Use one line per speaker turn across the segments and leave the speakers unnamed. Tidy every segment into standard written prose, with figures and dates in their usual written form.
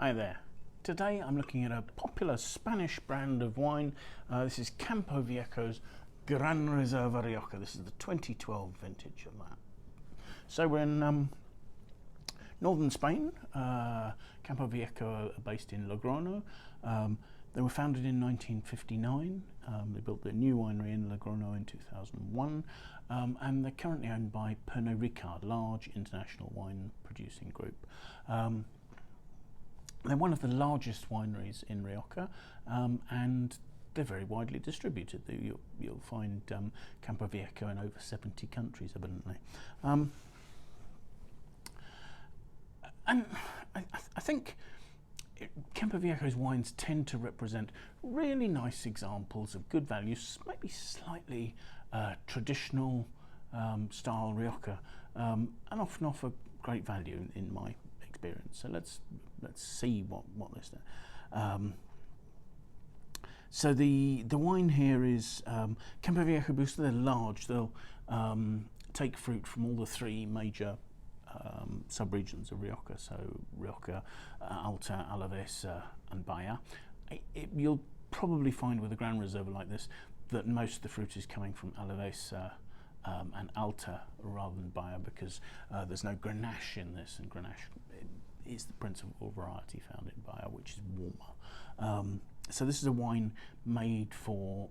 Hi there. Today I'm looking at a popular Spanish brand of wine. This is Campo Viejo's Gran Reserva Rioja. This is the 2012 vintage of that. So we're in northern Spain. Campo Viejo are based in Logrono. They were founded in 1959. They built their new winery in Logrono in 2001, and they're currently owned by Pernod Ricard, large international wine producing group. They're one of the largest wineries in Rioja, and they're very widely distributed. You'll find Campo Viejo in over 70 countries, evidently. And I think Campo Viejo's wines tend to represent really nice examples of good value, maybe slightly traditional style Rioja, and often offer great value in my experience. So let's see what this. So the wine here is Campo Viejo Booster. They're large. They'll take fruit from all the three major sub-regions of Rioja, so Rioja Alta, Alavesa and Bahia. You'll probably find with a Gran Reserva like this that most of the fruit is coming from Alavesa and Alta rather than Bahia, because there's no Garnacha in this, and Garnacha is the principal variety found in Bahia, which is warmer. So this is a wine made for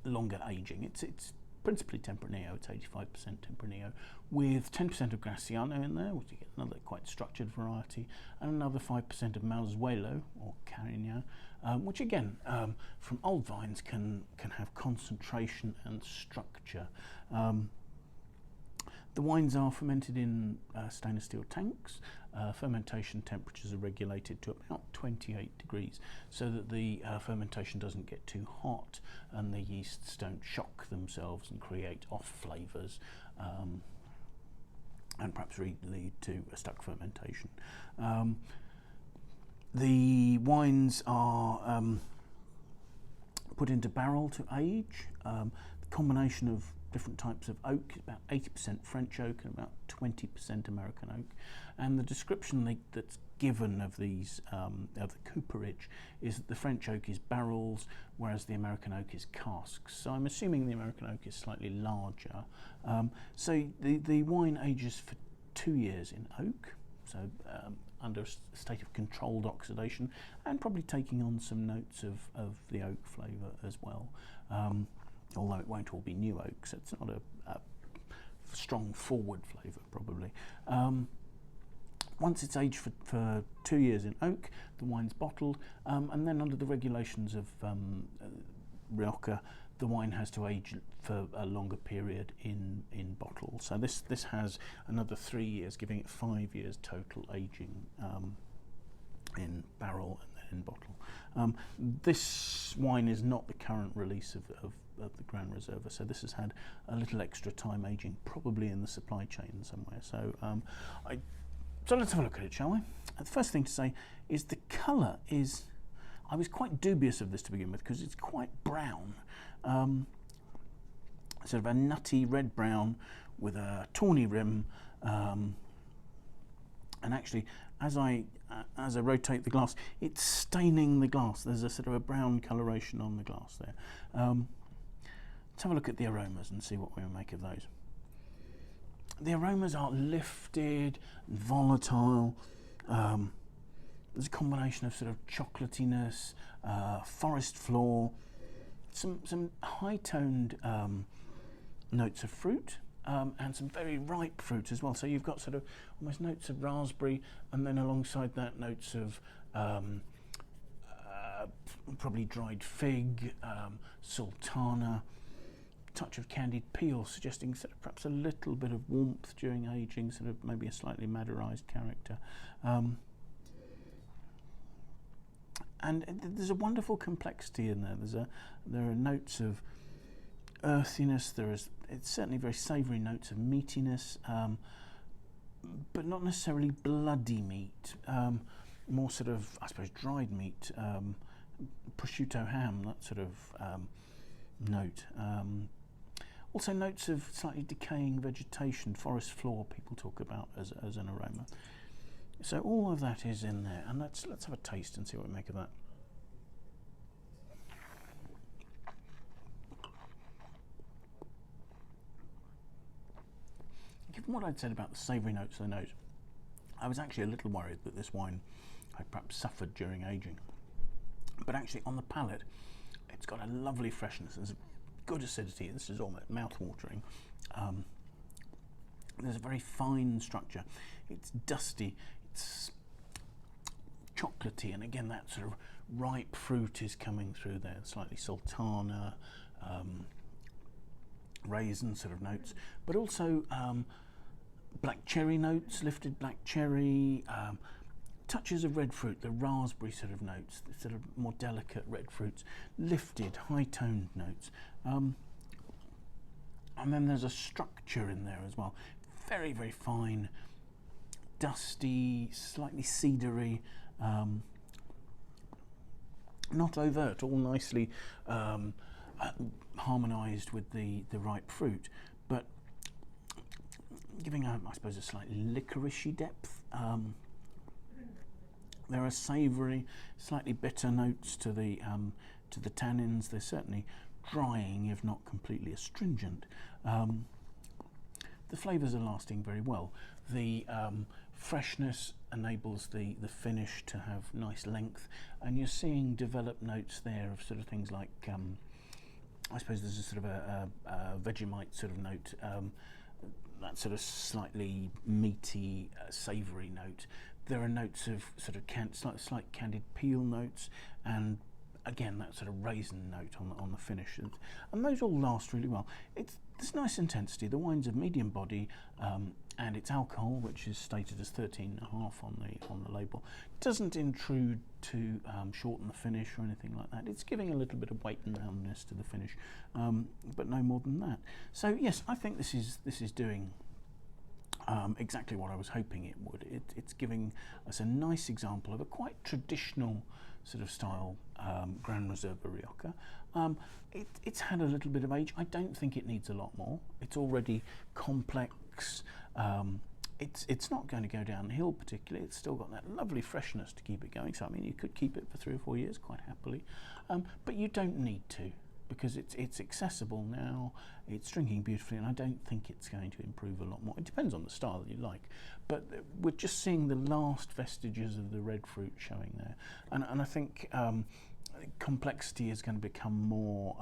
longer aging. It's principally Tempranillo. It's 85% Tempranillo, with 10% of Graciano in there, which you get another quite structured variety, and another 5% of Mauzuelo or Carignan, which again, from old vines can have concentration and structure. The wines are fermented in stainless steel tanks. Fermentation temperatures are regulated to about 28 degrees so that the fermentation doesn't get too hot and the yeasts don't shock themselves and create off flavours and perhaps lead to a stuck fermentation. The wines are put into barrel to age. The combination of different types of oak, about 80% French oak and about 20% American oak, and the description that's given of these of the cooperage is that the French oak is barrels, whereas the American oak is casks. So I'm assuming the American oak is slightly larger. So the wine ages for 2 years in oak, so under a state of controlled oxidation, and probably taking on some notes of the oak flavour as well. Although it won't all be new oak, so it's not a strong forward flavour probably. Once it's aged for 2 years in oak, the wine's bottled, and then under the regulations of Rioja, the wine has to age for a longer period in bottle. So this has another 3 years, giving it 5 years total aging in barrel and then in bottle. This wine is not the current release of the Gran Reserva, so this has had a little extra time aging, probably in the supply chain somewhere. So so let's have a look at it, shall we? The first thing to say is the colour is, I was quite dubious of this to begin with because it's quite brown, sort of a nutty red brown with a tawny rim, and actually as I rotate the glass, it's staining the glass. There's a sort of a brown coloration on the glass there. Let's have a look at the aromas and see what we make of those. The aromas are lifted, volatile. There's a combination of sort of chocolatiness, forest floor, some high-toned notes of fruit, and some very ripe fruit as well. So you've got sort of almost notes of raspberry, and then alongside that notes of probably dried fig, sultana, touch of candied peel, suggesting sort of perhaps a little bit of warmth during aging, sort of maybe a slightly maderized character. And there's a wonderful complexity in there. There are notes of earthiness. It's certainly very savoury notes of meatiness, but not necessarily bloody meat. More sort of, I suppose, dried meat, prosciutto ham, that sort of note. Also notes of slightly decaying vegetation, forest floor people talk about as an aroma. So all of that is in there, and let's have a taste and see what we make of that. Given what I'd said about the savoury notes of the nose, I was actually a little worried that this wine had perhaps suffered during aging. But actually on the palate, it's got a lovely freshness. There's good acidity. This is almost mouth-watering. There's a very fine structure. It's dusty. It's chocolatey, and again that sort of ripe fruit is coming through there. Slightly sultana, raisin sort of notes, but also black cherry notes, lifted black cherry, touches of red fruit, the raspberry sort of notes, the sort of more delicate red fruits, lifted, high-toned notes. And then there's a structure in there as well. Very, very fine, dusty, slightly cedary, not overt, all nicely harmonised with the ripe fruit, but giving, I suppose, a slightly licoricey depth. There are savoury, slightly bitter notes to the tannins. They're certainly drying, if not completely astringent. The flavours are lasting very well. The freshness enables the finish to have nice length, and you're seeing developed notes there of sort of things like, I suppose there's a sort of a Vegemite sort of note, that sort of slightly meaty, savoury note. There are notes of sort of slight candied peel notes, and again that sort of raisin note on the finish, and those all last really well. There's nice intensity. The wine's of medium body, and its alcohol, which is stated as 13.5 on the label, doesn't intrude to shorten the finish or anything like that. It's giving a little bit of weight and roundness to the finish, but no more than that. So yes, I think this is doing exactly what I was hoping it would. It's giving us a nice example of a quite traditional sort of style Gran Reserva Rioja. It's had a little bit of age. I don't think it needs a lot more. It's already complex. It's not going to go downhill particularly. It's still got that lovely freshness to keep it going. So I mean, you could keep it for 3 or 4 years quite happily, but you don't need to, because it's accessible now. It's drinking beautifully, and I don't think it's going to improve a lot more. It depends on the style that you like, but we're just seeing the last vestiges of the red fruit showing there, and I think complexity is going to become more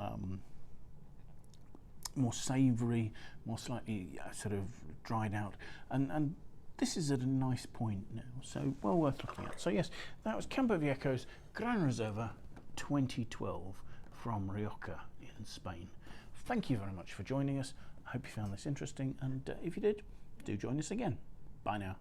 savoury, more slightly sort of dried out, and this is at a nice point now, so well worth looking at. So yes, that was Campo Viejo's Gran Reserva 2012 from Rioja in Spain. Thank you very much for joining us. I hope you found this interesting, and if you did, do join us again. Bye now.